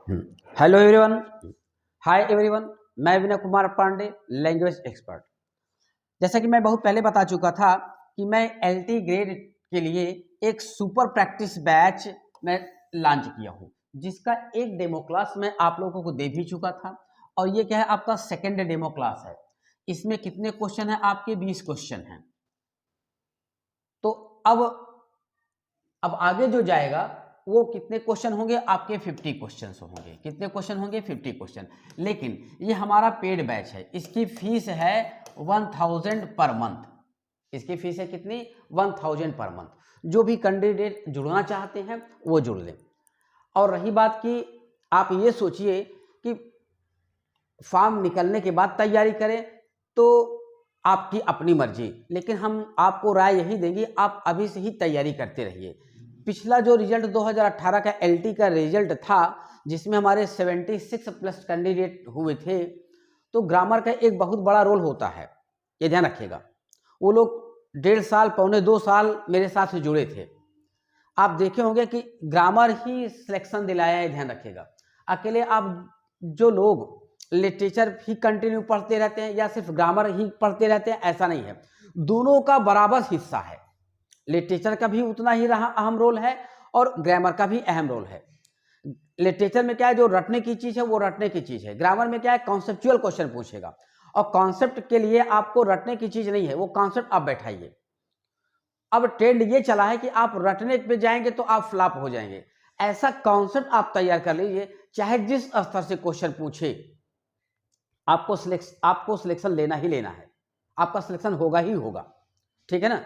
Hello everyone, hi everyone. मैं Vinay Kumar Pandey, language expert. जैसा कि मैं बहुत पहले बता चुका था कि मैं एलटी ग्रेड के लिए एक सुपर प्रैक्टिस बैच मैं लॉन्च किया हूँ, जिसका एक डेमो क्लास मैं आप लोगों को दे भी चुका था। और ये क्या है, आपका सेकेंड डेमो क्लास है। इसमें कितने क्वेश्चन हैं आपके? 20 क्वेश्चन हैं। तो अब आगे जो जाएगा वो कितने क्वेश्चन होंगे आपके? 50 क्वेश्चन होंगे। कितने क्वेश्चन होंगे? 50 क्वेश्चन। लेकिन ये हमारा पेड बैच है, इसकी फीस है 1000 पर मंथ। इसकी फीस है कितनी? 1000 पर मंथ। जो भी कैंडिडेट जुड़ना चाहते हैं वो जुड़ लें। और रही बात कि आप ये सोचिए कि फॉर्म निकलने के बाद तैयारी करें, तो आपकी अपनी मर्जी, लेकिन हम आपको राय यही देंगे, आप अभी से ही तैयारी करते रहिए। पिछला जो रिजल्ट 2018 का एलटी का रिजल्ट था, जिसमें हमारे 76 प्लस कैंडिडेट हुए थे, तो ग्रामर का एक बहुत बड़ा रोल होता है, ये ध्यान रखिएगा। वो लोग 1.5 साल, पौने 2 साल मेरे साथ जुड़े थे। आप देखे होंगे कि ग्रामर ही सिलेक्शन दिलाया है, ध्यान रखिएगा। अकेले आप जो लोग लिटरेचर ही कंटिन्यू पढ़ते रहते हैं या सिर्फ ग्रामर ही पढ़ते रहते हैं, ऐसा नहीं है। दोनों का बराबर हिस्सा है। लिटरेचर का भी उतना ही अहम रोल है और ग्रामर का भी अहम रोल है। लिटरेचर में क्या है, जो रटने की चीज है वो रटने की चीज है। ग्रामर में क्या है, कॉन्सेप्चुअल क्वेश्चन पूछेगा, और कॉन्सेप्ट के लिए आपको रटने की चीज नहीं है, वो कॉन्सेप्ट आप बैठाइए। अब ट्रेंड ये चला है कि आप रटने पे जाएंगे तो आप फ्लॉप हो जाएंगे। ऐसा कॉन्सेप्ट आप तैयार कर लीजिए, चाहे जिस स्तर से क्वेश्चन पूछे, आपको सिलेक्शन लेना ही लेना है। आपका सिलेक्शन होगा ही होगा, ठीक है ना।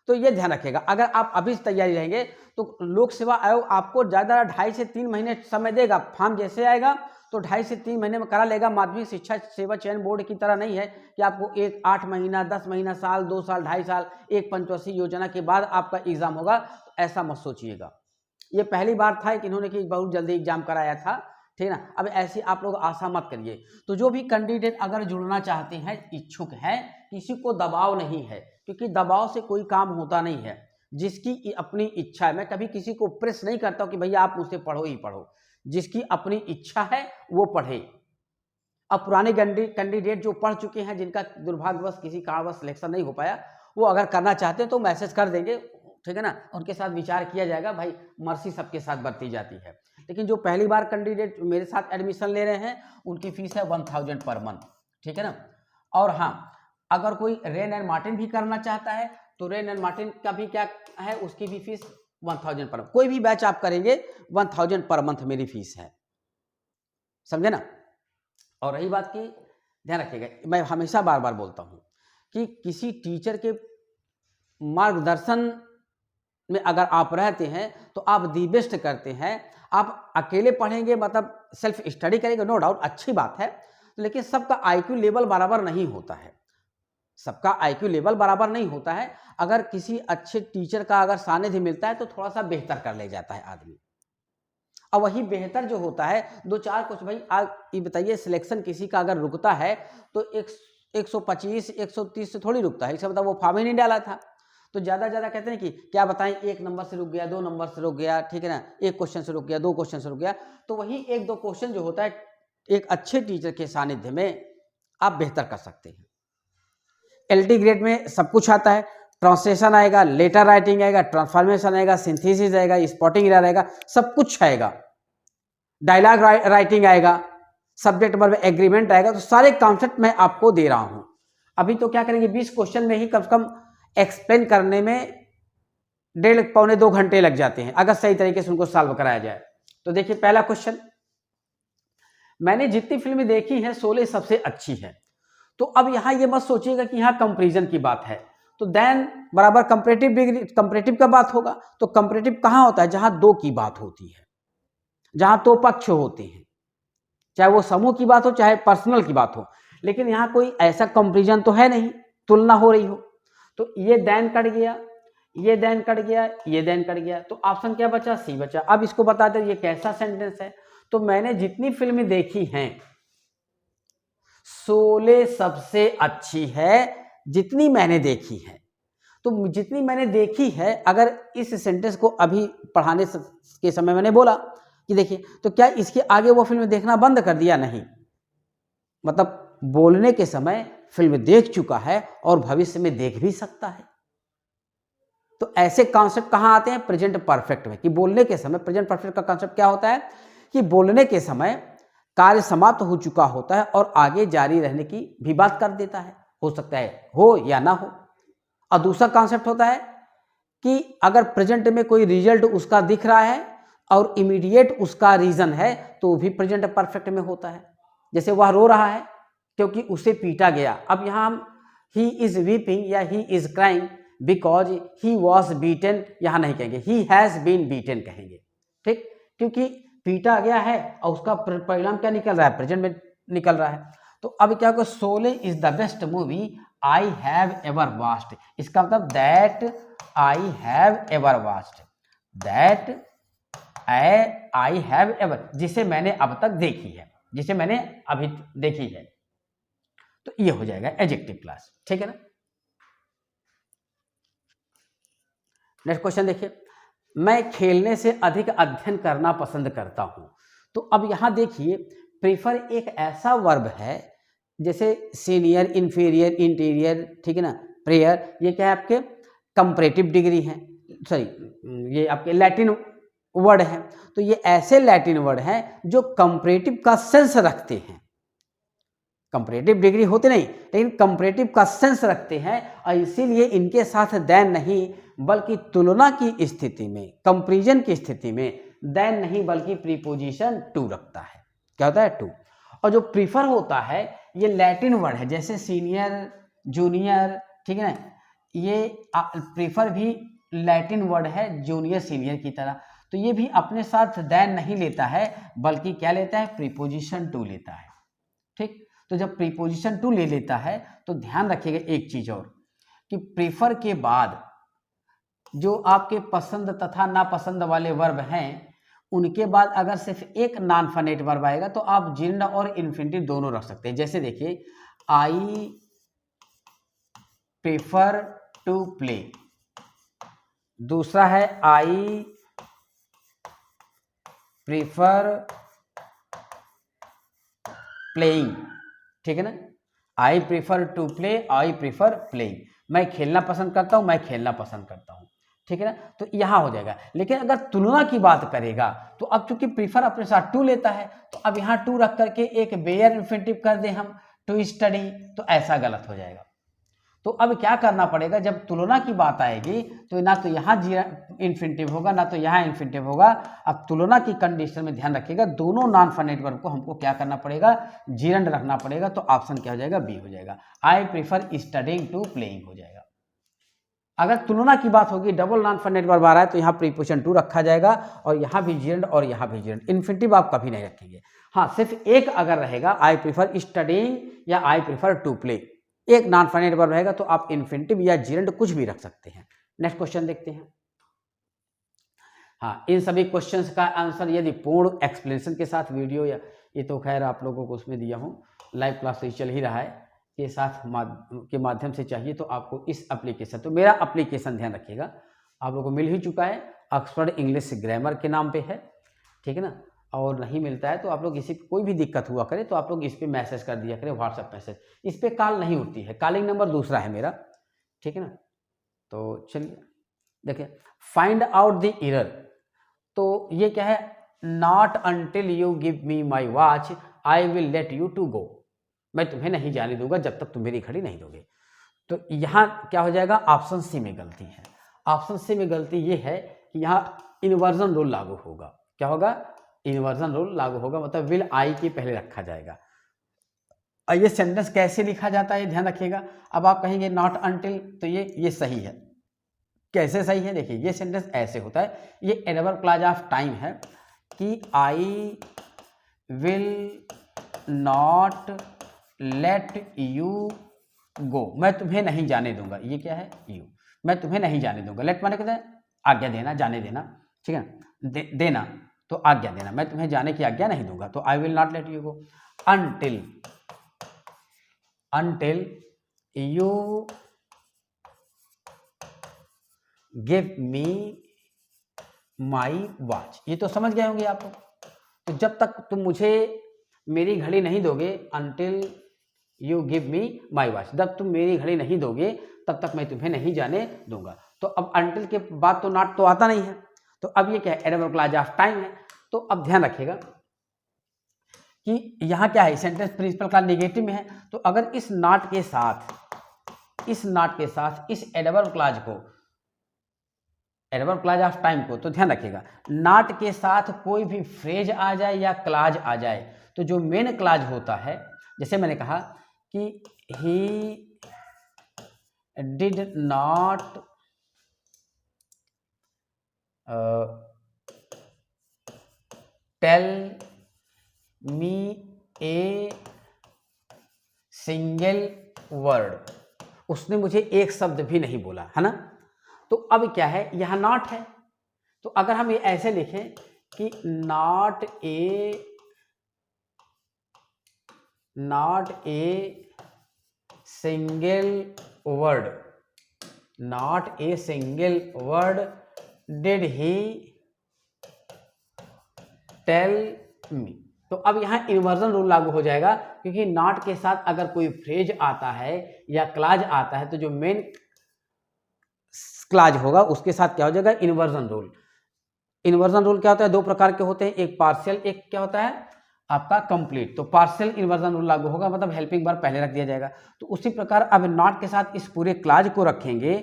तो ये ध्यान रखिएगा। अगर आप अभी से तैयारी रहेंगे तो लोक सेवा आयोग आपको ज़्यादा 2.5 से 3 महीने समय देगा। फॉर्म जैसे आएगा तो 2.5 से 3 महीने में करा लेगा। माध्यमिक शिक्षा सेवा चयन बोर्ड की तरह नहीं है कि आपको 8 महीना, 10 महीना, साल, 2 साल, 2.5 साल, एक पंचवर्षीय योजना के बाद आपका एग्जाम होगा। तो ऐसा मत सोचिएगा। ये पहली बार था कि इन्होंने कि बहुत जल्दी एग्जाम कराया था, ठीक है ना। अब ऐसी आप लोग आशा मत करिए। तो जो भी कैंडिडेट अगर जुड़ना चाहते हैं, इच्छुक हैं, किसी को दबाव नहीं है, क्योंकि दबाव से कोई काम होता नहीं है। जिसकी अपनी इच्छा है, मैं कभी किसी को प्रेस नहीं करता हूं कि भैया आप मुझसे पढ़ो ही पढ़ो। जिसकी अपनी इच्छा है वो पढ़े। अब पुराने कैंडिडेट जो पढ़ चुके हैं, जिनका दुर्भाग्यवश किसी कारणवश सिलेक्शन नहीं हो पाया, वो अगर करना चाहते हैं तो मैसेज कर देंगे, ठीक है ना। उनके साथ विचार किया जाएगा। भाई, मर्सी सबके साथ बरती जाती है। लेकिन जो पहली बार कैंडिडेट मेरे साथ एडमिशन ले रहे हैं, उनकी फीस है 1000 पर मंथ, ठीक है ना। और हाँ, अगर कोई रेन एंड मार्टिन भी करना चाहता है तो रेन एंड मार्टिन का भी क्या है, उसकी भी फीस 1000 पर मंथ। कोई भी बैच आप करेंगे 1000 पर मंथ मेरी फीस है, समझे ना। और रही बात की, ध्यान रखिएगा, मैं हमेशा बार बार बोलता हूं कि किसी टीचर के मार्गदर्शन में अगर आप रहते हैं तो आप दी बेस्ट करते हैं। आप अकेले पढ़ेंगे, मतलब सेल्फ स्टडी करेंगे, नो डाउट अच्छी बात है, लेकिन सबका आईक्यू लेवल बराबर नहीं होता है। सबका आईक्यू लेवल बराबर नहीं होता है। अगर किसी अच्छे टीचर का अगर सानिध्य मिलता है तो थोड़ा सा बेहतर कर ले जाता है आदमी। और वही बेहतर जो होता है, 2-4 कुछ, भाई आप ये बताइए, सिलेक्शन किसी का अगर रुकता है तो 125 130 से थोड़ी रुकता है। इसका मतलब वो फॉर्म ही नहीं डाला था। तो ज़्यादा कहते हैं कि क्या बताएं, 1 नंबर से रुक गया, 2 नंबर से रुक गया, ठीक है ना, 1 क्वेश्चन से रुक गया, 2 क्वेश्चन से रुक गया। तो वही 1-2 क्वेश्चन जो होता है, एक अच्छे टीचर के सानिध्य में आप बेहतर कर सकते हैं। एलटी ग्रेड में सब कुछ आता है। ट्रांसलेशन आएगा, लेटर राइटिंग आएगा, ट्रांसफॉर्मेशन आएगा, सिंथेसिस आएगा, स्पॉटिंग एरर आएगा, सब कुछ आएगा। डायलॉग राइटिंग आएगा, सब्जेक्ट वर्ब एग्रीमेंट आएगा। तो सारे कॉन्सेप्ट मैं आपको दे रहा हूं। अभी तो क्या करेंगे, 20 क्वेश्चन में ही कम से कम एक्सप्लेन करने में 1.5 पौने 2 घंटे लग जाते हैं, अगर सही तरीके से उनको सॉल्व कराया जाए। तो देखिए, पहला क्वेश्चन, मैंने जितनी फिल्में देखी हैं, शोले सबसे अच्छी है। तो अब यहां ये मत सोचिएगा कि यहां कंपैरिजन की बात है, तो देन बराबर कंपैरेटिव का बात होगा। तो कंपैरेटिव कहां होता है? जहां 2 की बात होती है, जहां 2 पक्ष होते हैं, चाहे वो समूह की बात हो चाहे पर्सनल की बात हो। लेकिन यहां कोई ऐसा कंपैरिजन तो है नहीं, तुलना हो रही हो। तो ये देन कट गया, ये देन कट गया, ये देन कट गया। तो ऑप्शन क्या बचा? सी बचा। अब इसको बताते ये कैसा सेंटेंस है। तो मैंने जितनी फिल्में देखी हैं, शोले सबसे अच्छी है जितनी मैंने देखी है। तो जितनी मैंने देखी है, अगर इस सेंटेंस को अभी पढ़ाने के समय मैंने बोला कि देखिए, तो क्या इसके आगे वो फिल्म देखना बंद कर दिया? नहीं, मतलब बोलने के समय फिल्म देख चुका है और भविष्य में देख भी सकता है। तो ऐसे कॉन्सेप्ट कहाँ आते हैं? प्रेजेंट परफेक्ट में, कि बोलने के समय प्रेजेंट परफेक्ट का कॉन्सेप्ट क्या होता है कि बोलने के समय कार्य समाप्त हो चुका होता है और आगे जारी रहने की भी बात कर देता है, हो सकता है हो या ना हो। और दूसरा कॉन्सेप्ट होता है कि अगर प्रेजेंट में कोई रिजल्ट उसका दिख रहा है और इमीडिएट उसका रीजन है तो भी प्रेजेंट परफेक्ट में होता है। जैसे वह रो रहा है क्योंकि उसे पीटा गया। अब यहाँ हम ही इज वीपिंग या he is crying because he was beaten यहाँ नहीं कहेंगे, ही हैज बीन बीटन कहेंगे, ठीक, क्योंकि पीटा गया है और उसका परिणाम क्या निकल रहा है? प्रेजेंट में निकल रहा है। तो अब क्या होगा? Sholay is the best movie I have ever watched. इसका मतलब that I have ever watched, that I have ever, जिसे मैंने अब तक देखी है, जिसे मैंने अभी देखी है। तो ये हो जाएगा एडजेक्टिव क्लास, ठीक है ना। नेक्स्ट क्वेश्चन देखिए, मैं खेलने से अधिक अध्ययन करना पसंद करता हूं। तो अब यहां देखिए, प्रेफर एक ऐसा वर्ब है, जैसे सीनियर, इंफीरियर, इंटीरियर, ठीक है ना, प्रेयर, ये क्या है? आपके कंपैरेटिव डिग्री है, सॉरी ये आपके लैटिन वर्ड है। तो ये ऐसे लैटिन वर्ड हैं जो कंपैरेटिव का सेंस रखते हैं। कंपैरेटिव डिग्री होते नहीं, लेकिन कंपैरेटिव का सेंस रखते हैं और इसीलिए इनके साथ देन नहीं बल्कि तुलना की स्थिति में, कंपैरिजन की स्थिति में देन नहीं बल्कि प्रीपोजिशन टू रखता है। क्या होता है? टू। और जो प्रीफर होता है ये लैटिन वर्ड है, जैसे सीनियर, जूनियर, ठीक है ना, ये प्रीफर भी लैटिन वर्ड है जूनियर सीनियर की तरह। तो ये भी अपने साथ देन नहीं लेता है बल्कि क्या लेता है? प्रीपोजिशन टू लेता है, ठीक। तो जब प्रीपोजिशन टू ले लेता है तो ध्यान रखिएगा एक चीज और, कि प्रेफर के बाद जो आपके पसंद तथा नापसंद वाले वर्ब हैं उनके बाद अगर सिर्फ एक नॉन फनेट वर्ब आएगा तो आप जिंड और इन्फिनिटिव दोनों रख सकते हैं। जैसे देखिए, आई प्रेफर टू प्ले, दूसरा है आई प्रेफर प्लेइंग, ठीक है ना, I prefer to play, I prefer playing, मैं खेलना पसंद करता हूं, मैं खेलना पसंद करता हूं, ठीक है ना। तो यहां हो जाएगा। लेकिन अगर तुलना की बात करेगा तो अब चूंकि प्रीफर अपने साथ टू लेता है तो अब यहां टू रख करके एक बेयर इन्फिनिटिव कर दे हम, टू स्टडी, तो ऐसा गलत हो जाएगा। तो अब क्या करना पड़ेगा? जब तुलना की बात आएगी तो ना तो यहाँ इन्फिनिटिव होगा ना तो यहाँ इन्फिनिटिव होगा। अब तुलना की कंडीशन में ध्यान रखिएगा, दोनों नॉन फाइनाइट वर्ब को हमको क्या करना पड़ेगा? जीरंड रखना पड़ेगा। तो ऑप्शन क्या हो जाएगा? बी हो जाएगा, I prefer studying to playing हो जाएगा। अगर तुलना की बात होगी, डबल नॉन फाइनाइट वर्ब आ रहा है तो यहाँ प्रीपोजिशन टू रखा जाएगा और यहाँ भी जीरंड और यहाँ भी जीरंड, इन्फिनिटिव आप कभी नहीं रखेंगे। हाँ, सिर्फ एक अगर रहेगा, आई प्रीफर स्टडिंग या आई प्रीफर टू प्ले, एक नॉन फाइनाइट वर्ब रहेगा तो आप इन्फिनिटिव या जीरंड कुछ भी रख सकते हैं। नेक्स्ट क्वेश्चन देखते हैं। हाँ, इन सभी क्वेश्चंस का आंसर यदि पूर्ण एक्सप्लेनेशन के साथ वीडियो, या ये तो खैर आप लोगों को उसमें दिया हूँ, लाइव क्लास तो चल ही रहा है, के साथ के माध्यम से चाहिए तो आपको इस एप्लीकेशन, तो मेरा एप्लीकेशन ध्यान रखिएगा आप लोगों को मिल ही चुका है, ऑक्सफोर्ड इंग्लिश ग्रामर के नाम पे है, ठीक है ना। और नहीं मिलता है तो आप लोग इसी कोई भी दिक्कत हुआ करे तो आप लोग इस पर मैसेज कर दिया करें, व्हाट्सएप मैसेज, इस पर कॉल नहीं उठती है, कॉलिंग नंबर दूसरा है मेरा, ठीक है ना। तो चलिए देखिए, फाइंड आउट द एरर, तो ये क्या है? Not until you give me my watch I will let you to go, मैं तुम्हें नहीं जाने दूंगा जब तक तुम मेरी घड़ी नहीं दोगे। तो यहाँ क्या हो जाएगा? ऑप्शन सी में गलती है। ऑप्शन सी में गलती ये है कि यहाँ इन्वर्जन रूल लागू होगा। क्या होगा? इन्वर्जन रूल लागू होगा, मतलब विल आई के पहले रखा जाएगा। और ये सेंटेंस कैसे लिखा जाता है ध्यान रखिएगा। अब आप कहेंगे नॉट अंटिल, तो ये सही है। कैसे सही है? देखिए, ये सेंटेंस ऐसे होता है, ये एडवर्ब क्लॉज ऑफ टाइम है कि I will not let you go, मैं तुम्हें नहीं जाने दूंगा। ये क्या है? यू, मैं तुम्हें नहीं जाने दूंगा। लेट माने कहते हैं आज्ञा देना, जाने देना, ठीक है ना, देना तो आज्ञा देना, मैं तुम्हें जाने की आज्ञा नहीं दूंगा। तो I will not let you go until you give me my watch. ये तो समझ गए होंगे आप लोग, तो जब तक तुम मुझे मेरी घड़ी नहीं दोगे, until you give me my watch, जब तुम मेरी घड़ी नहीं दोगे तब तक मैं तुम्हें नहीं जाने दूंगा। तो अब until के बाद तो नॉट तो आता नहीं है, तो अब ये क्या है, एडवर्ब क्लॉज ऑफ टाइम है। तो अब ध्यान रखिएगा कि यहाँ क्या है, सेंटेंस प्रिंसिपल क्लॉज नेगेटिव में है, तो अगर इस नॉट के साथ इस एडवर्ब क्लॉज को, एडवर्ब क्लॉज ऑफ टाइम को, तो ध्यान रखिएगा नॉट के साथ कोई भी फ्रेज आ जाए या क्लॉज आ जाए, तो जो मेन क्लॉज होता है, जैसे मैंने कहा कि he did not tell me a single word, उसने मुझे एक शब्द भी नहीं बोला, है ना। तो अब क्या है, यहां नॉट है, तो अगर हम ये ऐसे लिखें कि not a single word did he tell me, तो अब यहाँ इन्वर्जन रूल लागू हो जाएगा, क्योंकि नॉट के साथ अगर कोई फ्रेज आता है या क्लॉज आता है, तो जो मेन क्लॉज होगा उसके साथ क्या हो जाएगा, इन्वर्जन रूल। इन्वर्जन रूल क्या होता है, दो प्रकार के होते हैं, एक पार्शियल, एक क्या होता है आपका कंप्लीट। तो पार्शियल इन्वर्जन रूल लागू होगा, मतलब हेल्पिंग वर्ब पहले रख दिया जाएगा। तो उसी प्रकार अब नॉट के साथ इस पूरे क्लॉज को रखेंगे,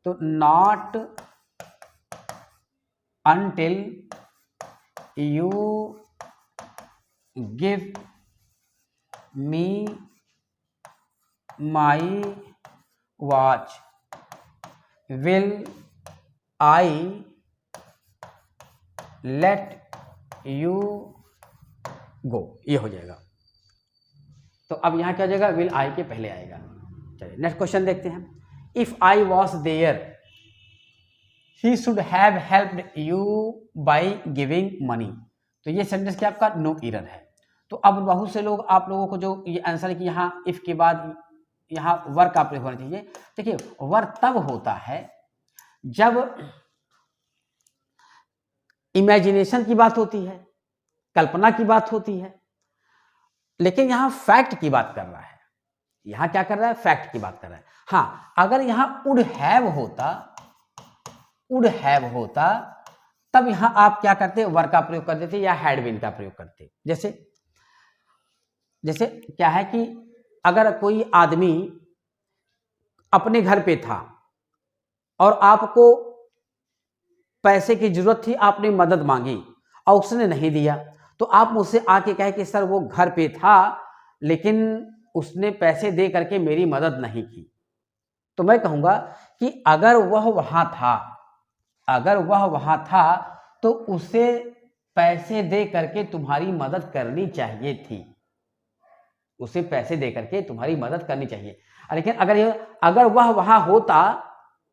तो not until you give me my watch will I let you go, ये हो जाएगा। तो अब यहाँ क्या हो जाएगा, विल आई के पहले आएगा। चलिए नेक्स्ट क्वेश्चन देखते हैं। If I was there he should have helped you by giving money, तो ये सेंटेंस क्या आपका नो एरर है। तो अब बहुत से लोग, आप लोगों को जो ये आंसर है कि यहाँ इफ के बाद यहाँ वर का प्रयोग होना चाहिए। देखिए वर तब होता है जब इमेजिनेशन की बात होती है, कल्पना की बात होती है, लेकिन यहाँ फैक्ट की बात कर रहा है। यहाँ क्या कर रहा है, फैक्ट की बात कर रहा है। हाँ, अगर यहाँ वुड हैव होता तब यहां आप क्या करते, वर का प्रयोग कर देते या हैड बीन का प्रयोग करते। जैसे क्या है कि अगर कोई आदमी अपने घर पे था और आपको पैसे की जरूरत थी, आपने मदद मांगी और उसने नहीं दिया, तो आप मुझसे आके कहे कि सर वो घर पे था लेकिन उसने पैसे दे करके मेरी मदद नहीं की, तो मैं कहूंगा कि अगर वह वहां था तो उसे पैसे दे करके तुम्हारी मदद करनी चाहिए थी, उसे पैसे दे करके तुम्हारी मदद करनी चाहिए। लेकिन अगर वह वहां होता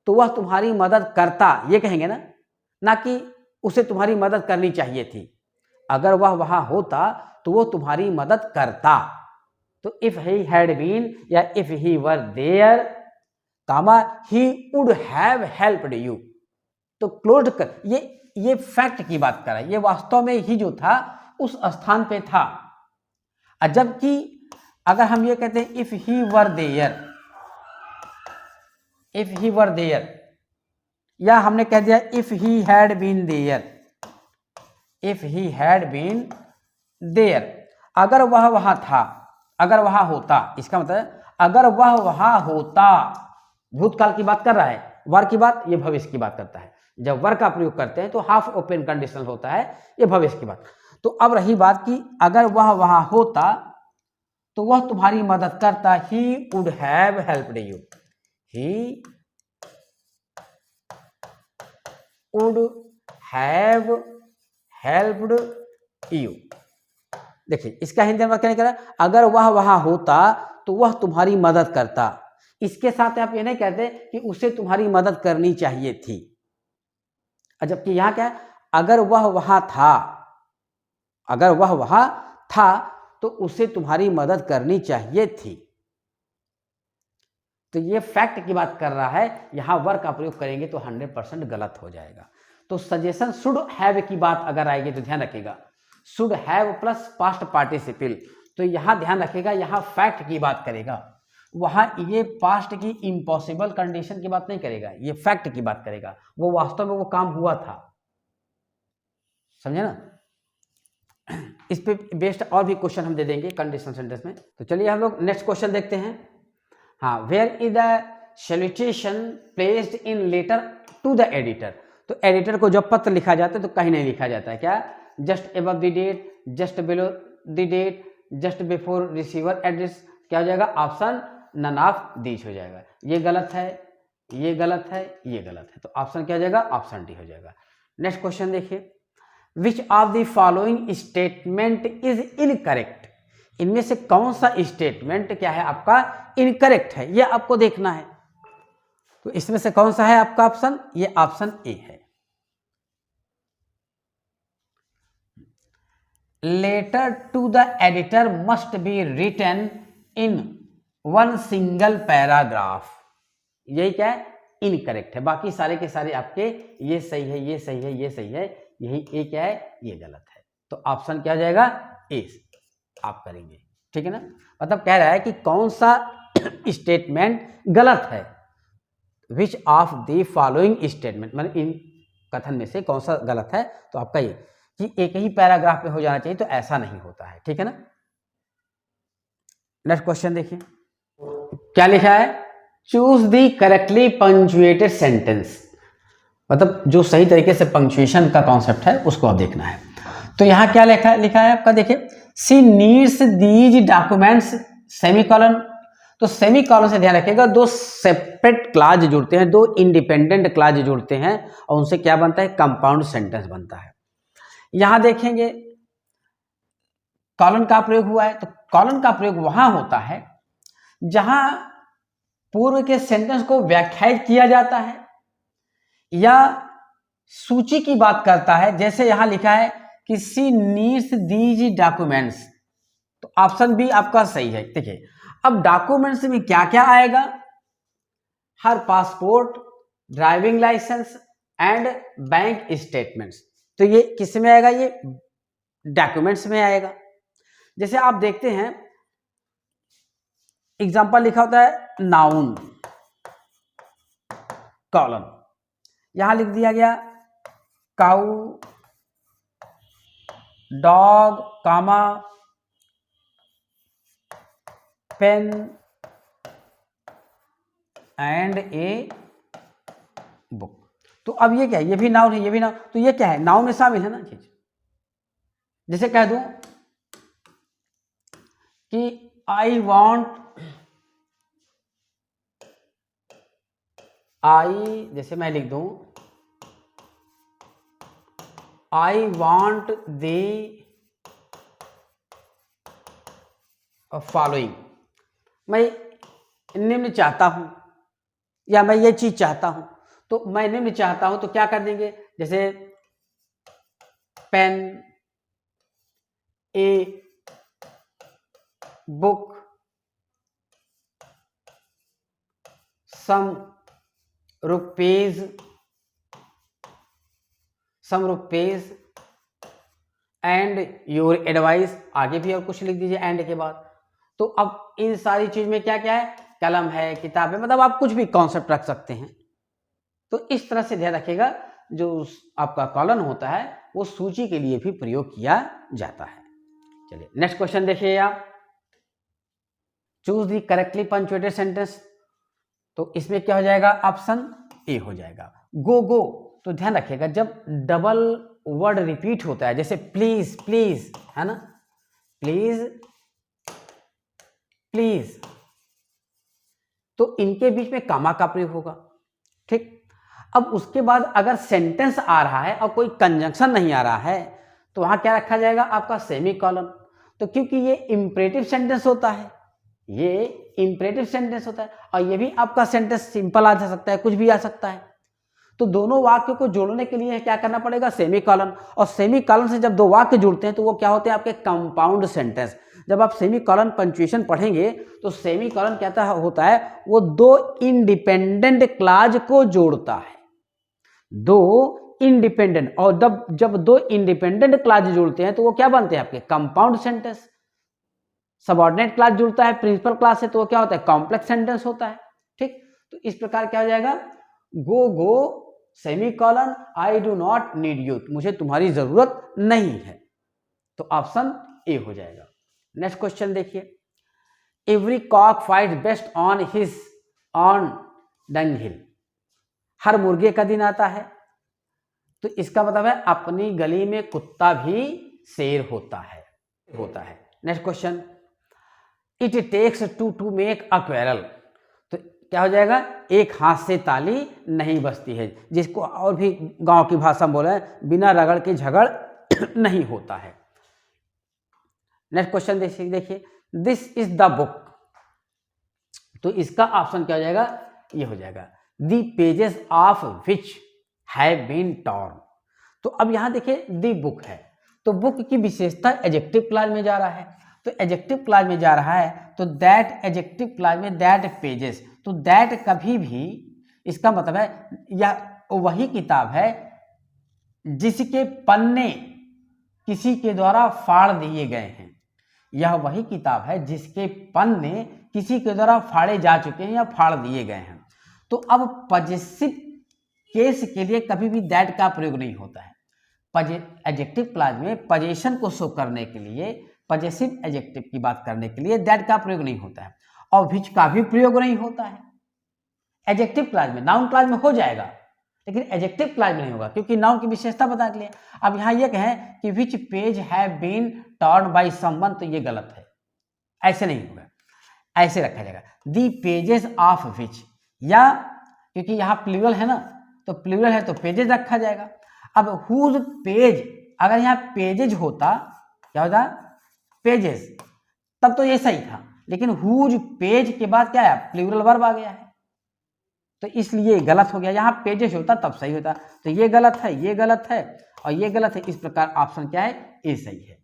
तो वह तुम्हारी मदद करता, ये कहेंगे ना कि उसे तुम्हारी मदद करनी चाहिए थी। अगर वह वहां होता तो वह तुम्हारी मदद करता। तो इफ ही हैड बीन या if he were there comma he would have helped you, तो क्लोज कर, ये फैक्ट की बात कर रहा है, ये वास्तव में ही जो था उस स्थान पे था। जबकि अगर हम ये कहते हैं इफ ही वर देयर, या हमने कह दिया if he had been there, अगर वह वहां था, अगर वहां होता, इसका मतलब अगर वह वहां होता, भूतकाल की बात कर रहा है, वर की बात, ये भविष्य की बात करता है। जब वर का प्रयोग करते हैं तो हाफ ओपन कंडीशनल होता है, ये भविष्य की बात। तो अब रही बात कि अगर वह वहां होता तो वह तुम्हारी मदद करता, ही would have helped you, he would have helped you. देखिए इसका हिंदी में क्या करें, अगर वह वहां होता तो वह तुम्हारी मदद करता। इसके साथ आप ये नहीं कहते कि उसे तुम्हारी मदद करनी चाहिए थी, जबकि यहां क्या है, अगर वह वहां था तो उसे तुम्हारी मदद करनी चाहिए थी। तो ये फैक्ट की बात कर रहा है, यहां वर का प्रयोग करेंगे तो 100% गलत हो जाएगा। तो सजेशन शुड हैव की बात अगर आएगी तो ध्यान रखिएगा, should have plus past participle. तो यहां ध्यान रखेगा, यहां फैक्ट की बात करेगा, वहां ये पास्ट की इम्पॉसिबल कंडीशन की बात नहीं करेगा, ये फैक्ट की बात करेगा, वो वास्तव में वो काम हुआ था। समझे ना? इस पे बेस्ड और भी क्वेश्चन हम दे देंगे कंडीशन सेंटेंस में। तो चलिए हम लोग नेक्स्ट क्वेश्चन देखते हैं। हाँ, where is the salutation placed in letter to the editor. Editor एडिटर को जब पत्र लिखा जाता है तो कहीं नहीं लिखा जाता है क्या, just above the date, just below the date, just before receiver address. क्या हो जाएगा? ऑप्शन नन ऑफ दीज हो जाएगा। ये गलत है, ये गलत है, ये गलत है, तो ऑप्शन क्या हो जाएगा? ऑप्शन डी हो जाएगा। नेक्स्ट क्वेश्चन देखिए, which of the following statement is incorrect. इनमें से कौन सा स्टेटमेंट क्या है आपका इनकरेक्ट है, ये आपको देखना है। तो इसमें से कौन सा है आपका ऑप्शन? ये ऑप्शन ए है। Letter to the editor must be written in one single paragraph. यही क्या है? इनकरेक्ट है। बाकी सारे के सारे आपके ये सही है, ये सही है, ये सही है, यही ए क्या है? ये गलत है। तो ऑप्शन क्या हो जाएगा? ए आप करेंगे। ठीक है ना? मतलब कह रहा है कि कौन सा स्टेटमेंट गलत है, which of the following statement, मतलब इन कथन में से कौन सा गलत है। तो आपका ये कि एक ही पैराग्राफ में हो जाना चाहिए, तो ऐसा नहीं होता है। ठीक है ना? नेक्स्ट क्वेश्चन देखिए, क्या लिखा है? Choose the correctly punctuated sentence. मतलब जो सही तरीके से पंक्चुएशन का कॉन्सेप्ट है उसको आप देखना है। तो यहां क्या लिखा है आपका? देखिए, सी नीड्स दीज डॉक्यूमेंट्स सेमीकोलन। तो सेमीकोलन से ध्यान रखिएगा, दो सेपरेट क्लाज जुड़ते हैं, दो इंडिपेंडेंट क्लाज जुड़ते हैं और उनसे क्या बनता है? कंपाउंड सेंटेंस बनता है। यहां देखेंगे कॉलन का प्रयोग हुआ है, तो कॉलन का प्रयोग वहां होता है जहां पूर्व के सेंटेंस को व्याख्यायित किया जाता है या सूची की बात करता है। जैसे यहां लिखा है कि सी नीड्स दीज डॉक्यूमेंट्स, तो ऑप्शन बी आपका सही है। देखिए, अब डॉक्यूमेंट्स में क्या क्या आएगा? हर passport, driving licence and bank statements. तो ये किस में आएगा? ये डॉक्यूमेंट्स में आएगा। जैसे आप देखते हैं एग्जाम्पल लिखा होता है नाउन कॉलन, यहां लिख दिया गया cow, dog, comma, pen and a book. तो अब ये क्या है? ये भी नाउन है, ये भी नाउन, तो ये क्या है? नाउन में शामिल है ना चीज। जैसे कह दूं कि आई वॉन्ट, जैसे मैं लिख दूं आई वॉन्ट द फॉलोइंग, मैं निम्न चाहता हूं या मैं ये चीज चाहता हूं। तो मैं निम्न चाहता हूं तो क्या कर देंगे? जैसे pen, a book, some rupees and your advice. आगे भी और कुछ लिख दीजिए एंड के बाद। तो अब इन सारी चीज में क्या क्या है? कलम है, किताब है, मतलब आप कुछ भी कॉन्सेप्ट रख सकते हैं। तो इस तरह से ध्यान रखिएगा, जो आपका कॉलन होता है वो सूची के लिए भी प्रयोग किया जाता है। चलिए नेक्स्ट क्वेश्चन देखिए आप, choose the correctly punctuated sentence. तो इसमें क्या हो जाएगा? ऑप्शन ए हो जाएगा। गो गो, तो ध्यान रखिएगा जब डबल वर्ड रिपीट होता है, जैसे प्लीज प्लीज, है ना, प्लीज प्लीज, तो इनके बीच में कामा का प्रयोग होगा। ठीक, अब उसके बाद अगर सेंटेंस आ रहा है और कोई कंजंक्शन नहीं आ रहा है तो वहां क्या रखा जाएगा? आपका सेमीकोलन। तो क्योंकि ये इंपरेटिव सेंटेंस होता है, ये इंपरेटिव सेंटेंस होता है और ये भी आपका सेंटेंस सिंपल आ सकता है, कुछ भी आ सकता है। तो दोनों वाक्यों को जोड़ने के लिए क्या करना पड़ेगा? सेमीकोलन। और सेमीकोलन से जब दो वाक्य जुड़ते हैं तो वो क्या होते हैं? आपके कंपाउंड सेंटेंस। जब आप सेमीकोलन पंक्चुएशन पढ़ेंगे तो सेमीकोलन क्या होता है? वो दो इंडिपेंडेंट क्लॉज को जोड़ता है, दो इंडिपेंडेंट, और जब दो इंडिपेंडेंट क्लास जुड़ते हैं तो वो क्या बनते हैं आपके कंपाउंड सेंटेंस। सबऑर्डिनेट क्लास जुड़ता है प्रिंसिपल क्लास से तो वो क्या होता है कॉम्प्लेक्स सेंटेंस होता है। ठीक, तो इस प्रकार क्या हो जाएगा, go go semicolon I do not need you, मुझे तुम्हारी जरूरत नहीं है। तो ऑप्शन ए हो जाएगा। नेक्स्ट क्वेश्चन देखिए, every cock fight best on his own dunghill, हर मुर्गे का दिन आता है, तो इसका मतलब है अपनी गली में कुत्ता भी शेर होता है। Next question, it takes two to make a quarrel, तो क्या हो जाएगा, एक हाथ से ताली नहीं बजती है, जिसको और भी गांव की भाषा में बोला है बिना रगड़ के झगड़ नहीं होता है। नेक्स्ट क्वेश्चन देखिए, दिस इज द बुक, तो इसका ऑप्शन क्या हो जाएगा, ये हो जाएगा the pages of which have been torn. तो अब यहां देखिए द बुक है, तो बुक की विशेषता एडजेक्टिव क्लॉज में जा रहा है, तो एडजेक्टिव क्लॉज में जा रहा है तो दैट एडजेक्टिव क्लॉज में दैट पेजेस, तो दैट कभी भी इसका मतलब है यह वही किताब है जिसके पन्ने किसी के द्वारा फाड़ दिए गए हैं, यह वही किताब है जिसके पन्ने किसी के द्वारा फाड़े जा चुके हैं या फाड़ दिए गए हैं। तो अब पजेसिव केस के लिए कभी भी दैट का प्रयोग नहीं होता है। एडजेक्टिव क्लॉज में पजेशन को शो करने के लिए, पजेसिव एडजेक्टिव की बात करने के लिए दैट का प्रयोग नहीं होता है, और विच का भी प्रयोग नहीं होता है। एडजेक्टिव क्लॉज में, नाउन क्लॉज में हो जाएगा लेकिन एडजेक्टिव क्लॉज में नहीं होगा, क्योंकि नाउन की विशेषता बता के लिए। अब यहाँ ये कहें कि which page have been torn by someone, तो ये गलत है, ऐसे नहीं होगा, ऐसे रखा जाएगा दी पेजेस ऑफ विच, या क्योंकि यहाँ प्लूरल है ना, तो प्लूरल है तो पेजेस रखा जाएगा। अब हुज पेज, अगर यहाँ पेजेज होता क्या होता पेजेस, तब तो ये सही था, लेकिन हुज पेज के बाद क्या है प्लूरल वर्ब आ गया है, तो इसलिए गलत हो गया। यहाँ पेजेस होता तब सही होता, तो ये गलत है, ये गलत है और ये गलत है, इस प्रकार ऑप्शन क्या है, ए सही है।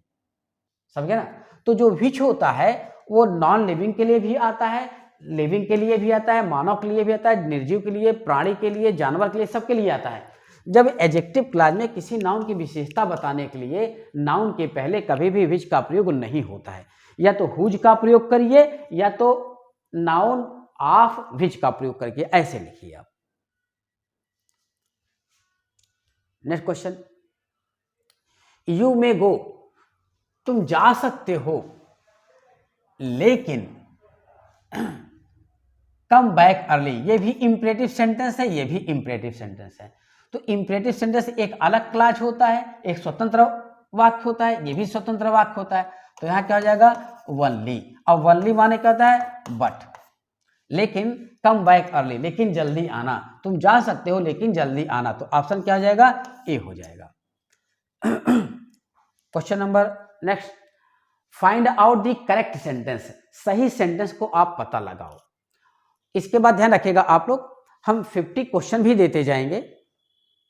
समझ गए ना। तो जो विच होता है वो नॉन लिविंग के लिए भी आता है, लिविंग के लिए भी आता है, मानव के लिए भी आता है, निर्जीव के लिए, प्राणी के लिए, जानवर के लिए, सबके लिए आता है। जब एडजेक्टिव क्लॉज में किसी नाउन की विशेषता बताने के लिए नाउन के पहले कभी भी विच का प्रयोग नहीं होता है, या तो हुज का प्रयोग करिए या तो नाउन ऑफ विच का प्रयोग करके ऐसे लिखिए आप। नेक्स्ट क्वेश्चन, यू मे गो, तुम जा सकते हो, लेकिन कम बैक अर्ली, ये भी इंपरेटिव सेंटेंस है, ये भी इंपरेटिव सेंटेंस है। तो इंपरेटिव सेंटेंस एक अलग क्लॉज होता है, एक स्वतंत्र वाक्य होता है, ये भी स्वतंत्र वाक्य होता है। तो यहां क्या हो जाएगा वनली, अब वनली माने क्या होता है बट, लेकिन कम बैक अर्ली, लेकिन जल्दी आना, तुम जा सकते हो लेकिन जल्दी आना, तो ऑप्शन क्या हो जाएगा, ए हो जाएगा। Question number next, find out the correct sentence, सही सेंटेंस को आप पता लगाओ। इसके बाद ध्यान रखिएगा आप लोग, हम 50 क्वेश्चन भी देते जाएंगे,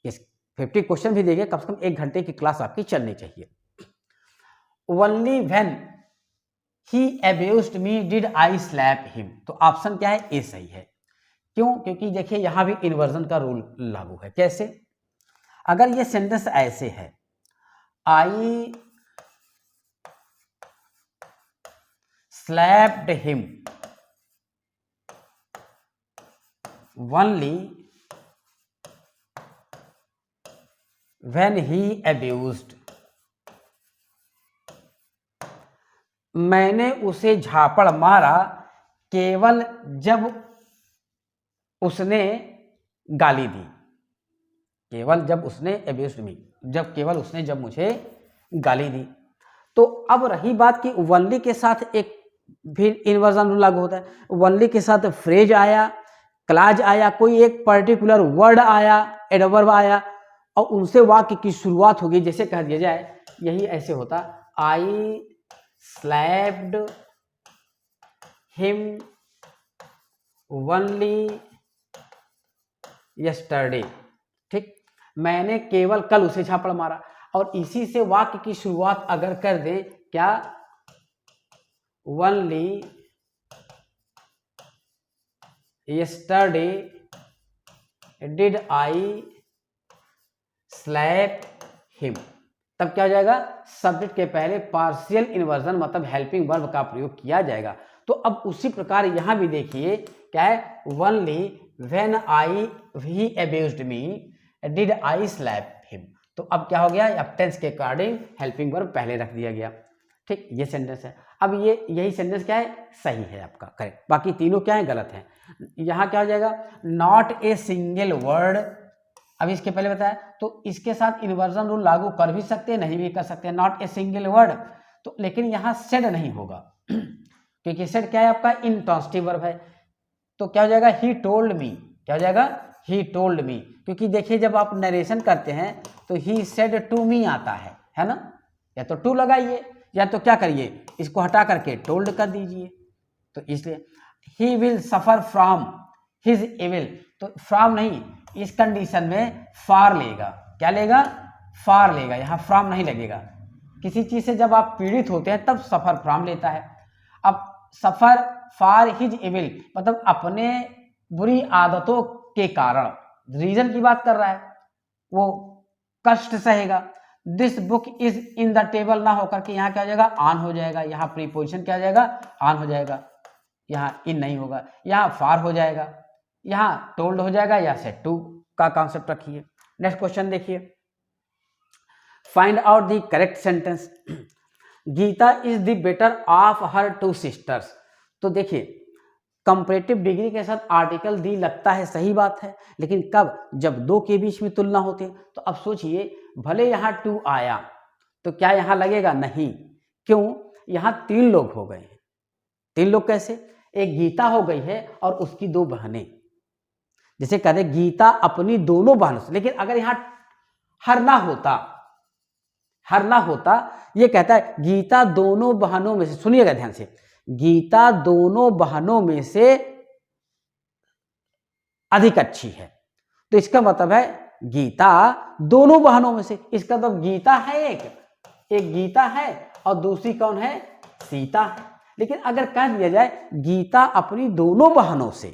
इस 50 क्वेश्चन भी देंगे, कम से कम 1 घंटे की क्लास आपकी चलनी चाहिए। Only when he abused me did I slap him, तो ऑप्शन क्या है, ए सही है। क्यों, क्योंकि देखिए यहां भी इन्वर्जन का रूल लागू है। कैसे, अगर ये सेंटेंस ऐसे है, I slapped him only when he abused, मैंने उसे झापड़ मारा केवल जब उसने गाली दी, केवल जब उसने abused me, केवल उसने जब मुझे गाली दी। तो अब रही बात कि वनली के साथ एक भी इन्वर्जन रूल लागू होता है, वनली के साथ फ्रेज आया, क्लाज आया, कोई एक पर्टिकुलर वर्ड आया, एडवर्ब आया, और उनसे वाक्य की शुरुआत होगी। जैसे कह दिया जाए, यही ऐसे होता, आई स्लैप्ड हिम ओनली यस्टरडे, ठीक, मैंने केवल कल उसे झापड़ मारा, और इसी से वाक्य की शुरुआत अगर कर दें क्या, only yesterday did I slap him. तब क्या हो जाएगा, सब्जेक्ट के पहले पार्शियल इन्वर्जन मतलब हेल्पिंग वर्ब का प्रयोग किया जाएगा। तो अब उसी प्रकार यहां भी देखिए क्या है, only when I he abused me did I slap him. तो अब क्या हो गया, अब टेंस के अकॉर्डिंग हेल्पिंग वर्ब पहले रख दिया गया। ठीक, ये सेंटेंस है। अब ये यही सेंटेंस क्या है, सही है आपका, करेक्ट। बाकी तीनों क्या है, गलत है। यहां क्या हो जाएगा, नॉट ए सिंगल वर्ड। अब इसके पहले बताया, तो इसके साथ इन्वर्जन रूल लागू कर भी सकते हैं, नहीं भी कर सकते हैं, नॉट ए सिंगल वर्ड। तो लेकिन यहां सेड नहीं होगा क्योंकि सेड क्या है आपका, इंट्रांसिटिव वर्ब है। तो क्या हो जाएगा, ही टोल्ड मी। क्या हो जाएगा, ही टोल्ड मी। क्योंकि देखिए जब आप नरेशन करते हैं तो ही सेड टू मी आता है ना। या तो टू लगाइए या तो क्या करिए, इसको हटा करके टोल्ड कर दीजिए। तो इसलिए ही will suffer from his evil. तो फ्रॉम नहीं, इस कंडीशन में फार लेगा। क्या लेगा, फार लेगा, यहां फ्रॉम नहीं लगेगा। किसी चीज से जब आप पीड़ित होते हैं तब सफर फ्रॉम लेता है। अब सफर फार हिज एविल मतलब अपने बुरी आदतों के कारण, रीजन की बात कर रहा है, वो कष्ट सहेगा। This book is in the table ना होकर के यहाँ क्या हो जाएगा, ऑन हो जाएगा। यहाँ प्रीपोजिशन क्या हो जाएगा, ऑन हो जाएगा। यहाँ इन नहीं होगा, यहाँ फार हो जाएगा, यहाँ टोल्ड हो जाएगा, या सेट टू का कॉन्सेप्ट रखिए। नेक्स्ट क्वेश्चन देखिए, find out the correct sentence. Geeta is the better of her two sisters. तो देखिए कंपैरेटिव डिग्री के साथ आर्टिकल दी लगता है, सही बात है, लेकिन कब, जब दो के बीच में तुलना होती है। तो अब सोचिए, भले यहाँ टू आया तो क्या यहाँ लगेगा, नहीं। क्यों, यहाँ तीन लोग हो गए हैं। तीन लोग कैसे, एक गीता हो गई है और उसकी दो बहनें। जैसे कहते गीता अपनी दोनों बहनों से, लेकिन अगर यहाँ हर ना होता, ये कहता है गीता दोनों बहनों में से, सुनिएगा ध्यान से, गीता दोनों बहनों में से अधिक अच्छी है। तो इसका मतलब है गीता दोनों बहनों में से, इसका मतलब गीता है एक गीता है और दूसरी कौन है, सीता है। लेकिन अगर कह दिया जाए गीता अपनी दोनों बहनों से,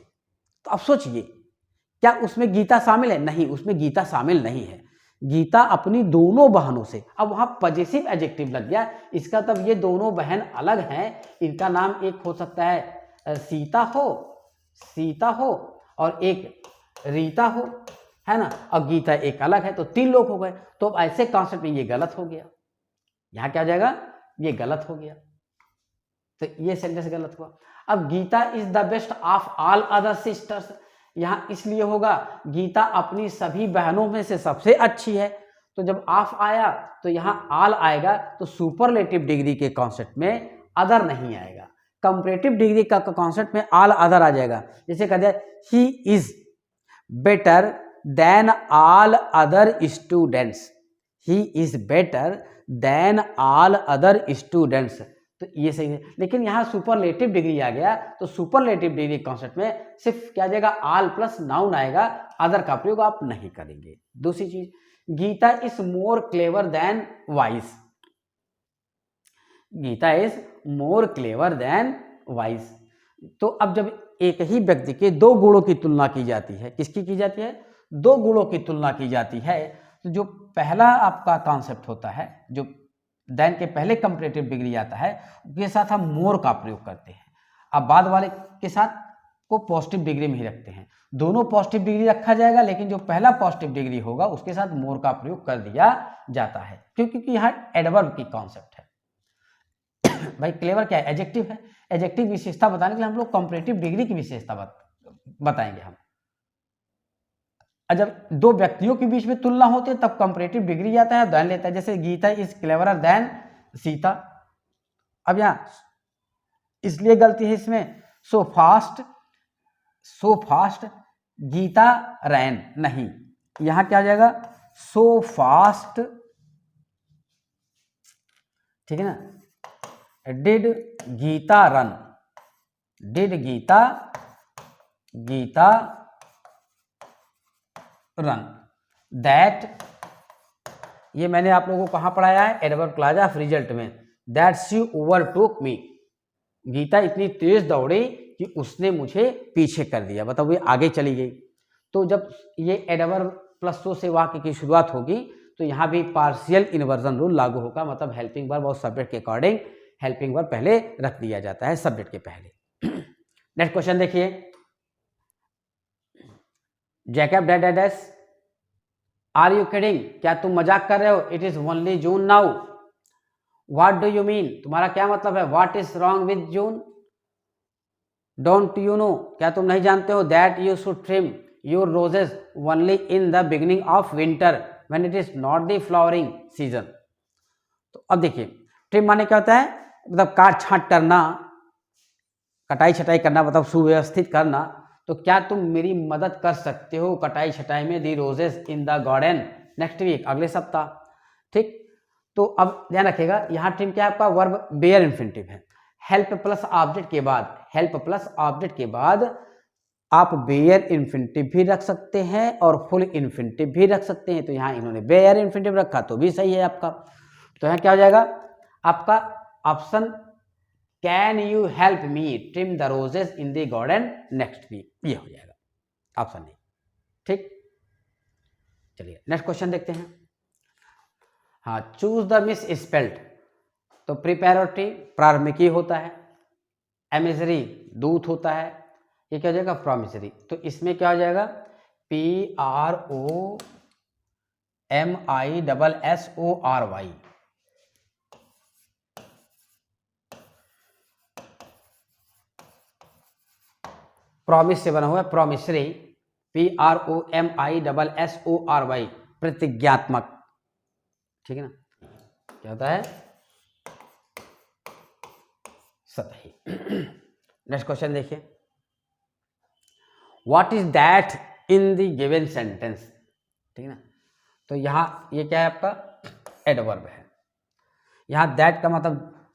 तो अब सोचिए क्या उसमें गीता शामिल है, नहीं, उसमें गीता शामिल नहीं है। गीता अपनी दोनों बहनों से, अब वहां पॉजिटिव एडजेक्टिव लग गया। इसका तब ये दोनों बहन अलग हैं, इनका नाम एक हो सकता है सीता हो और एक रीता हो, है ना, और गीता एक अलग है, तो तीन लोग हो गए। तो ऐसे कॉन्सेप्ट में ये गलत हो गया, यहां क्या हो जाएगा, ये गलत हो गया। तो ये सेंटेंस गलत हुआ। अब Geeta is the best of all other sisters, यहां इसलिए होगा गीता अपनी सभी बहनों में से सबसे अच्छी है। तो जब ऑफ आया तो यहां ऑल आएगा, तो सुपरलेटिव डिग्री के कॉन्सेप्ट में अदर नहीं आएगा। कंपैरेटिव डिग्री का कॉन्सेप्ट में ऑल अदर आ जाएगा। जैसे कहते हैं he is better than all other students, he is better than all other students. तो ये सही है, लेकिन यहाँ सुपरलेटिव डिग्री आ गया, तो सुपरलेटिव डिग्री कॉन्सेप्ट में सिर्फ क्या जाएगा, ऑल प्लस नाउन आएगा, अदर का प्रयोग आप नहीं करेंगे। दूसरी चीज, Geeta is more clever than wise, Geeta is more clever than wise. तो अब जब एक ही व्यक्ति के दो गुणों की तुलना की जाती है, किसकी की जाती है, दो गुणों की तुलना की जाती है, तो जो पहला आपका कॉन्सेप्ट होता है, जो देन के पहले कंपैरेटिव डिग्री आता है, उसके साथ हम मोर का प्रयोग करते हैं। अब बाद वाले के साथ को पॉजिटिव डिग्री में ही रखते हैं। दोनों पॉजिटिव डिग्री रखा जाएगा, लेकिन जो पहला पॉजिटिव डिग्री होगा उसके साथ मोर का प्रयोग कर दिया जाता है, क्योंकि यहाँ एडवर्ब की कॉन्सेप्ट है। भाई क्लेवर क्या है, एडजेक्टिव है। एडजेक्टिव विशेषता बताने के लिए हम लोग कंपैरेटिव डिग्री की विशेषता बताएंगे हम। जब दो व्यक्तियों के बीच में तुलना होती है तब कंपैरेटिव डिग्री आता है, देन लेता है। जैसे Geeta is cleverer than Sita. अब यहां इसलिए गलती है इसमें, सो फास्ट गीता रैन, नहीं, यहां क्या आ जाएगा, सो फास्ट, ठीक है ना, did Geeta run, did Geeta run, that, ये मैंने आप लोगों को कहां पढ़ाया है, एडवर्ब क्लॉज ऑफ रिजल्ट में, that she overtook me, Geeta इतनी तेज दौड़ी कि उसने मुझे पीछे कर दिया, मतलब ये आगे चली गई। तो जब ये एडवर्ब प्लस सो से वाक्य की शुरुआत होगी तो यहाँ भी पार्शियल इन्वर्जन रूल लागू होगा, मतलब हेल्पिंग वर्ब और सब्जेक्ट के अकॉर्डिंग हेल्पिंग वर्ब पहले रख दिया जाता है सब्जेक्ट के पहले। नेक्स्ट क्वेश्चन देखिए, Jacob dad dash are you kidding, क्या तुम मजाक कर रहे हो, it is only June now, what do you mean, तुम्हारा क्या मतलब है, what is wrong with June, don't you know, क्या तुम नहीं जानते हो, that you should trim your roses only in the beginning of winter when it is not the flowering season. तो अब देखिए ट्रिम माने क्या होता है, मतलब काट छांट करना, कटाई छटाई करना, मतलब सुव्यवस्थित करना। तो क्या तुम मेरी मदद कर सकते हो कटाई छटाई में, the roses in the garden next week, अगले सप्ताह। ठीक, तो अब ध्यान रखिएगा यहाँ ट्रिम क्या है आपका, वर्ब बेयर इन्फिनिटिव है, हेल्प प्लस ऑब्जेक्ट के बाद, हेल्प प्लस ऑब्जेक्ट के बाद आप बेयर इन्फिनिटिव भी रख सकते हैं और फुल इन्फिनिटिव भी रख सकते हैं। तो यहाँ इन्होंने बेयर इन्फिनिटिव रखा तो भी सही है आपका। तो यहाँ क्या हो जाएगा आपका option, can you help me trim the roses in the garden next week, ये हो जाएगा ऑप्शन ए। ठीक, चलिए नेक्स्ट क्वेश्चन देखते हैं। हाँ, चूज द मिस स्पेल्ड, तो प्रिपेरेटरी प्रारंभिकी होता है, एमिजरी दूत होता है, ये क्या हो जाएगा प्रोमिसरी। तो इसमें क्या हो जाएगा, PROMISSORY, प्रॉमिस से बना हुआ है, प्रोमिसरी, PROMISSORY, प्रतिज्ञात्मक। ठीक है ना, क्या होता है सही। नेक्स्ट क्वेश्चन देखिए, what is that in the given sentence. ठीक है ना, तो यहाँ ये क्या है आपका एडवर्ब है। यहाँ दैट का मतलब,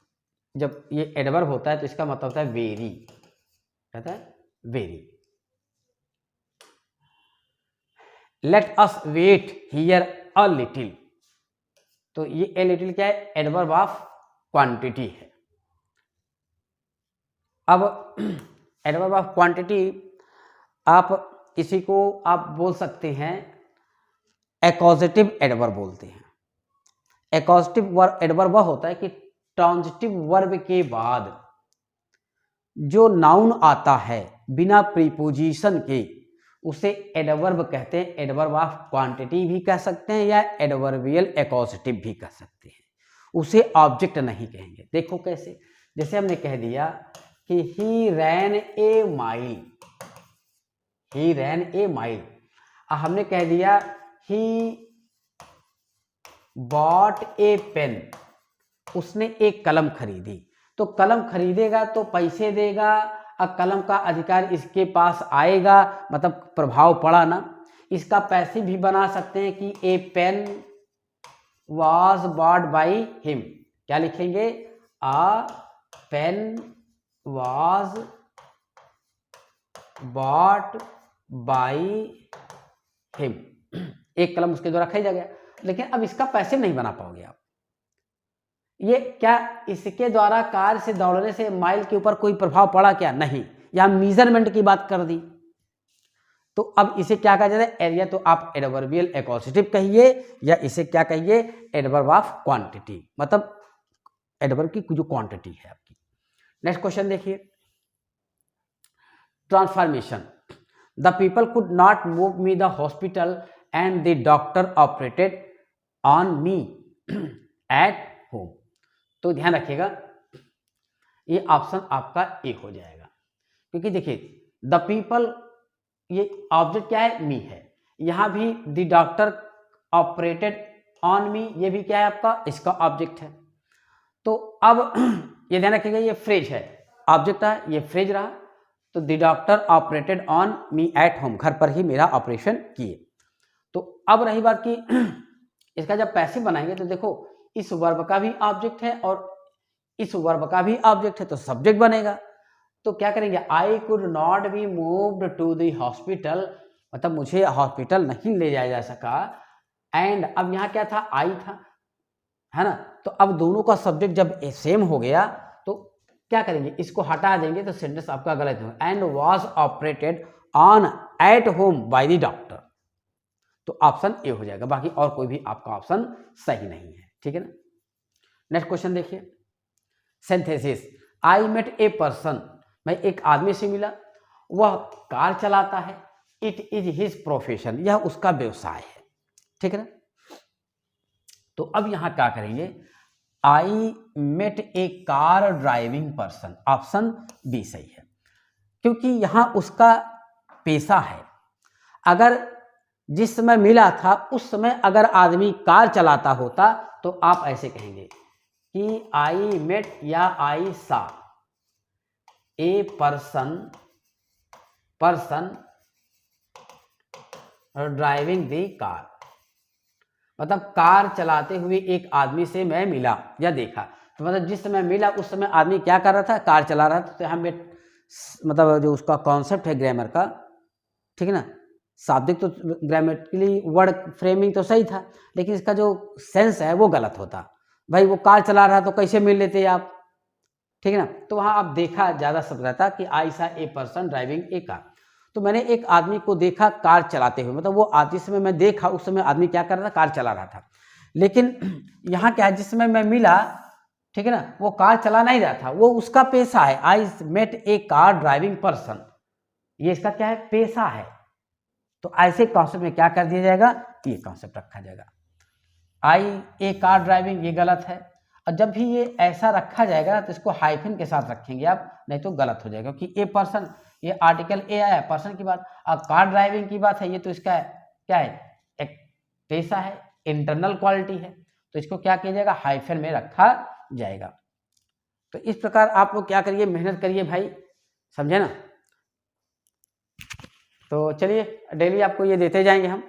जब ये एडवर्ब होता है तो इसका मतलब होता है वेरी, कहता है very. Let us wait here a little, तो ये ए लिटिल क्या है, एडवर्ब ऑफ क्वांटिटी है। अब एडवर्ब ऑफ क्वांटिटी आप इसी को आप बोल सकते हैं एक्वजिटिव एडवर्ब बोलते हैं। एक्वजिटिव एडवर्ब वह होता है कि ट्रांजिटिव वर्ब के बाद जो नाउन आता है बिना प्रीपोजिशन के, उसे एडवर्ब कहते हैं। एडवर्ब ऑफ क्वांटिटी भी कह सकते हैं या एडवर्बियल एक्वजिटिव भी कह सकते हैं, उसे ऑब्जेक्ट नहीं कहेंगे। देखो कैसे, जैसे हमने कह दिया कि ही रैन ए माइल, ही रैन ए माइल, हमने कह दिया ही बॉट ए पेन, उसने एक कलम खरीदी। तो कलम खरीदेगा तो पैसे देगा, अब कलम का अधिकार इसके पास आएगा, मतलब प्रभाव पड़ा ना। इसका पैसे भी बना सकते हैं कि a pen was bought by him, क्या लिखेंगे, a pen was bought by him, एक कलम उसके द्वारा खरीदा गया। लेकिन अब इसका पैसे नहीं बना पाओगे आप। ये क्या इसके द्वारा कार से दौड़ने से माइल के ऊपर कोई प्रभाव पड़ा क्या, नहीं, यहां मेजरमेंट की बात कर दी। तो अब इसे क्या कहा जाता है, एरिया, तो आप एडवर्बियल एक्वजिटिव कहिए या इसे क्या कहिए, एडवर्ब ऑफ क्वांटिटी, मतलब एडवर्ब की जो क्वांटिटी है आपकी। नेक्स्ट क्वेश्चन देखिए, transformation, the people could not move me the hospital and the doctor operated on me at home. तो ध्यान रखिएगा ये ऑप्शन आपका ए हो जाएगा, क्योंकि देखिए द पीपल, ये ऑब्जेक्ट क्या है, मी है। यहां भी the doctor operated on me, ये भी क्या है आपका, इसका ऑब्जेक्ट है। तो अब ये ध्यान रखिएगा ये फ्रेज है, ऑब्जेक्ट है, ये फ्रेज रहा। तो the doctor operated on me at home, घर पर ही मेरा ऑपरेशन किए। तो अब रही बात की इसका जब पैसिव बनाएंगे तो देखो इस वर्ब का भी ऑब्जेक्ट है और इस वर्ब का भी ऑब्जेक्ट है, तो सब्जेक्ट बनेगा। तो क्या करेंगे, I could not be moved to the hospital, मतलब मुझे हॉस्पिटल नहीं ले जाया जा सका। एंड अब यहाँ क्या था, आई था, है ना। तो अब दोनों का सब्जेक्ट जब सेम हो गया तो क्या करेंगे, इसको हटा देंगे तो सेंटेंस आपका गलत होगा। And was operated on at home by the doctor, तो ऑप्शन ए हो जाएगा, बाकी और कोई भी आपका ऑप्शन सही नहीं है। ठीक है ना। नेक्स्ट क्वेश्चन देखिए, synthesis. I met a person, मैं एक आदमी से मिला, वह कार चलाता है, इट इज हिज प्रोफेशन, यह उसका व्यवसाय है। ठीक है ना। तो अब यहां क्या करेंगे, I met a car driving person, option B सही है, क्योंकि यहां उसका पेशा है। अगर जिस समय मिला था उस समय अगर आदमी कार चलाता होता तो आप ऐसे कहेंगे कि आई मेट या आई सा a person driving the car, मतलब कार चलाते हुए एक आदमी से मैं मिला या देखा। तो मतलब जिस समय मिला उस समय आदमी क्या कर रहा था, कार चला रहा था। तो यहाँ में मतलब जो उसका कॉन्सेप्ट है ग्रामर का, ठीक है ना, शाब्दिक तो ग्रामेटिकली वर्ड फ्रेमिंग तो सही था, लेकिन इसका जो सेंस है वो गलत होता। भाई वो कार चला रहा तो कैसे मिल लेते आप, ठीक है ना। तो वहाँ आप देखा ज़्यादा शब्द रहता कि आई सा a person driving A car. तो मैंने एक आदमी को देखा कार चलाते हुए, मतलब वो जिस समय मैं देखा उस समय आदमी क्या कर रहा था, कार चला रहा था। लेकिन यहाँ क्या है, जिस समय मैं मिला, ठीक है ना, वो कार चला नहीं रहा था, वो उसका पेशा है। I met a car driving person, ये इसका क्या है, पेशा है। तो ऐसे कॉन्सेप्ट में क्या कर दिया जाएगा, ये कॉन्सेप्ट रखा जाएगा। आई ए कार ड्राइविंग, ये गलत है। और जब भी ये ऐसा रखा जाएगा तो इसको हाइफन के साथ रखेंगे आप, नहीं तो गलत हो जाएगा। क्योंकि ए पर्सन, ये आर्टिकल ए आया, पर्सन की बात, और कार ड्राइविंग की बात है, ये तो इसका है, क्या है, एक पेशा है, इंटरनल क्वालिटी है। तो इसको क्या किया जाएगा, हाइफन में रखा जाएगा। तो इस प्रकार आप लोग क्या करिए, मेहनत करिए भाई, समझे ना। तो चलिए डेली आपको ये देते जाएंगे हम।